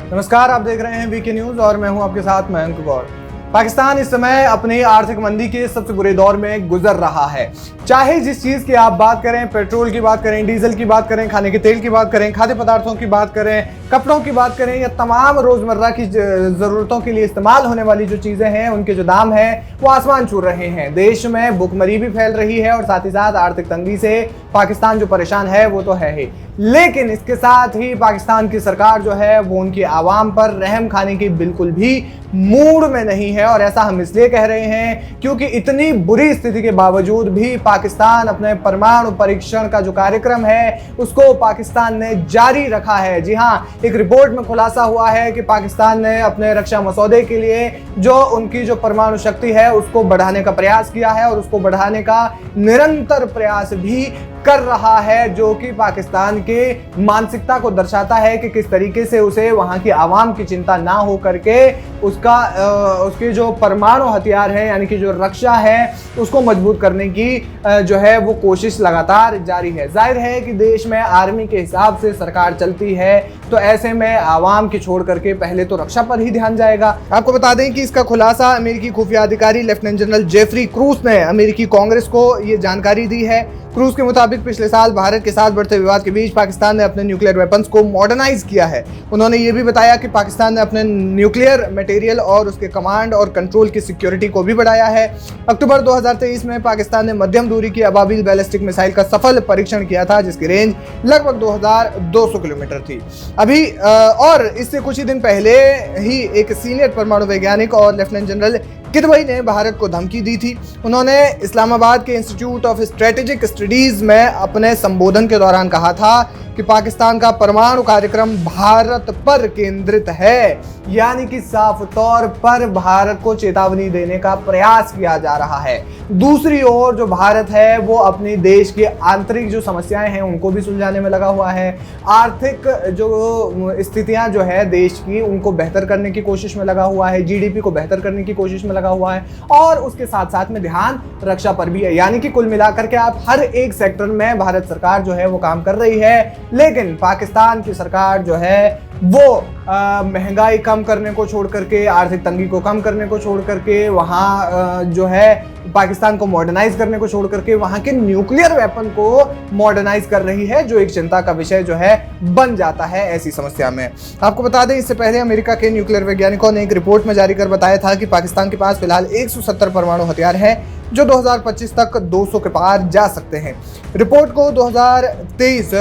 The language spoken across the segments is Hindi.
नमस्कार, आप देख रहे हैं वीके न्यूज और मैं हूं आपके साथ मयंक गौर। पाकिस्तान इस समय अपनी आर्थिक मंदी के सबसे बुरे दौर में गुजर रहा है। चाहे जिस चीज की आप बात करें, पेट्रोल की बात करें, डीजल की बात करें, खाने के तेल की बात करें, खाद्य पदार्थों की बात करें, कपड़ों की बात करें या तमाम रोजमर्रा की जरूरतों के लिए इस्तेमाल होने वाली जो चीजें हैं उनके जो दाम हैं वो आसमान छू रहे हैं। देश में भुखमरी भी फैल रही है और साथ ही साथ आर्थिक तंगी से पाकिस्तान जो परेशान है वो तो है ही, लेकिन इसके साथ ही पाकिस्तान की सरकार जो है वो उनकी आवाम पर रहम खाने की बिल्कुल भी मूड में नहीं है। और ऐसा हम इसलिए कह रहे हैं क्योंकि इतनी बुरी स्थिति के बावजूद भी पाकिस्तान अपने परमाणु परीक्षण का जो कार्यक्रम है उसको पाकिस्तान ने जारी रखा है। जी हाँ, एक रिपोर्ट में खुलासा हुआ है कि पाकिस्तान ने अपने रक्षा मसौदे के लिए जो उनकी जो परमाणु शक्ति है उसको बढ़ाने का प्रयास किया है और उसको बढ़ाने का निरंतर प्रयास भी कर रहा है, जो कि पाकिस्तान के मानसिकता को दर्शाता है कि किस तरीके से उसे वहां की आवाम की चिंता ना हो करके उसके जो परमाणु हथियार है यानी कि जो रक्षा है उसको मजबूत करने की जो है वो कोशिश लगातार जारी है। जाहिर है कि देश में आर्मी के हिसाब से सरकार चलती है, तो ऐसे में आवाम की छोड़ करके पहले तो रक्षा पर ही ध्यान जाएगा। आपको बता दें कि इसका खुलासा अमेरिकी खुफिया अधिकारी लेफ्टिनेंट जनरल जेफरी क्रूस ने अमेरिकी कांग्रेस को ये जानकारी दी है। क्रूस के मुताबिक पिछले साल भारत के साथ बढ़ते विवाद के बीच पाकिस्तान ने अपने न्यूक्लियर वेपन्स को मॉडर्नाइज किया है। उन्होंने ये भी बताया कि पाकिस्तान ने अपने न्यूक्लियर मटेरियल और उसके कमांड और कंट्रोल की सिक्योरिटी को भी बढ़ाया है। अक्टूबर 2023 में पाकिस्तान ने मध्यम दूरी की अबाबिल बैलिस्टिक मिसाइल का सफल परीक्षण किया था जिसकी रेंज लगभग 2200 किलोमीटर थी। अभी और इससे कुछ ही दिन पहले ही एक सीनियर परमाणु वैज्ञानिक और लेफ्टिनेंट जनरल किदवई ने भारत को धमकी दी थी। उन्होंने इस्लामाबाद के इंस्टीट्यूट ऑफ स्ट्रेटेजिक स्टडीज में अपने संबोधन के दौरान कहा था कि पाकिस्तान का परमाणु कार्यक्रम भारत पर केंद्रित है, यानी कि साफ तौर पर भारत को चेतावनी देने का प्रयास किया जा रहा है। दूसरी ओर जो भारत है वो अपने देश की आंतरिक जो समस्याएं हैं उनको भी सुलझाने में लगा हुआ है। आर्थिक जो स्थितियां जो है देश की उनको बेहतर करने की कोशिश में लगा हुआ है, जीडीपी को बेहतर करने की कोशिश में लगा हुआ है और उसके साथ साथ में ध्यान रक्षा पर भी है। यानी कि कुल मिलाकर के आप हर एक सेक्टर में भारत सरकार जो है वो काम कर रही है, लेकिन पाकिस्तान की सरकार जो है वो महंगाई कम करने को छोड़ करके, आर्थिक तंगी को कम करने को छोड़ करके, वहाँ जो है पाकिस्तान को मॉडर्नाइज करने को छोड़ करके वहाँ के न्यूक्लियर वेपन को मॉडर्नाइज कर रही है, जो एक चिंता का विषय जो है बन जाता है ऐसी समस्या में। आपको बता दें इससे पहले अमेरिका के न्यूक्लियर वैज्ञानिकों ने एक रिपोर्ट में जारी कर बताया था कि पाकिस्तान के पास फिलहाल 170 परमाणु हथियार हैं जो 2025 तक 200 के पार जा सकते हैं। रिपोर्ट को 2023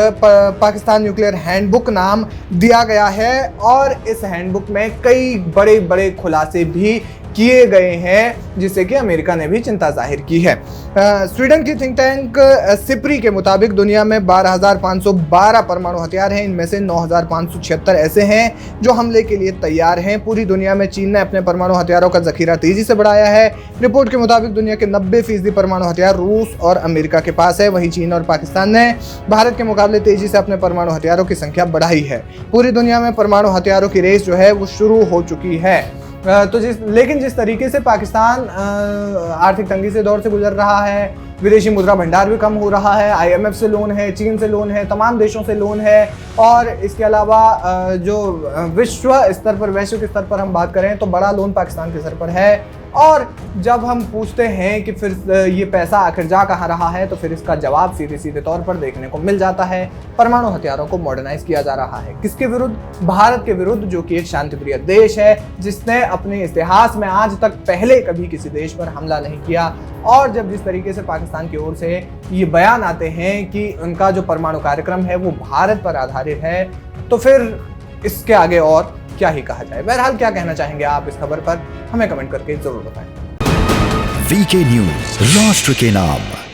पाकिस्तान न्यूक्लियर हैंडबुक नाम दिया गया है और इस हैंडबुक में कई बड़े बड़े खुलासे भी किए गए हैं जिससे कि अमेरिका ने भी चिंता जाहिर की है। स्वीडन की थिंक टैंक सिप्री के मुताबिक दुनिया में 12,512 परमाणु हथियार हैं। इनमें से 9,576 ऐसे हैं जो हमले के लिए तैयार हैं। पूरी दुनिया में चीन ने अपने परमाणु हथियारों का जखीरा तेजी से बढ़ाया है। रिपोर्ट के मुताबिक दुनिया के 90% परमाणु हथियार रूस और अमेरिका के पास है। वहीं चीन और पाकिस्तान ने भारत के मुकाबले तेजी से अपने परमाणु हथियारों की संख्या बढ़ाई है। पूरी दुनिया में परमाणु हथियारों की रेस जो है वो शुरू हो चुकी है। लेकिन जिस तरीके से पाकिस्तान आर्थिक तंगी से दौर से गुजर रहा है, विदेशी मुद्रा भंडार भी कम हो रहा है, IMF से लोन है, चीन से लोन है, तमाम देशों से लोन है और इसके अलावा जो वैश्विक स्तर पर हम बात करें तो बड़ा लोन पाकिस्तान के सर पर है। और जब हम पूछते हैं कि फिर ये पैसा आखिर जा कहाँ रहा है तो फिर इसका जवाब सीधे सीधे तौर पर देखने को मिल जाता है। परमाणु हथियारों को मॉडर्नाइज किया जा रहा है। किसके विरुद्ध? भारत के विरुद्ध, जो कि एक शांतिप्रिय देश है जिसने अपने इतिहास में आज तक पहले कभी किसी देश पर हमला नहीं किया। और जब जिस तरीके से पाकिस्तान की ओर से ये बयान आते हैं कि उनका जो परमाणु कार्यक्रम है वो भारत पर आधारित है, तो फिर इसके आगे और क्या ही कहा जाए। बहरहाल क्या कहना चाहेंगे आप इस खबर पर, हमें कमेंट करके जरूर बताएं। वीके न्यूज, राष्ट्र के नाम।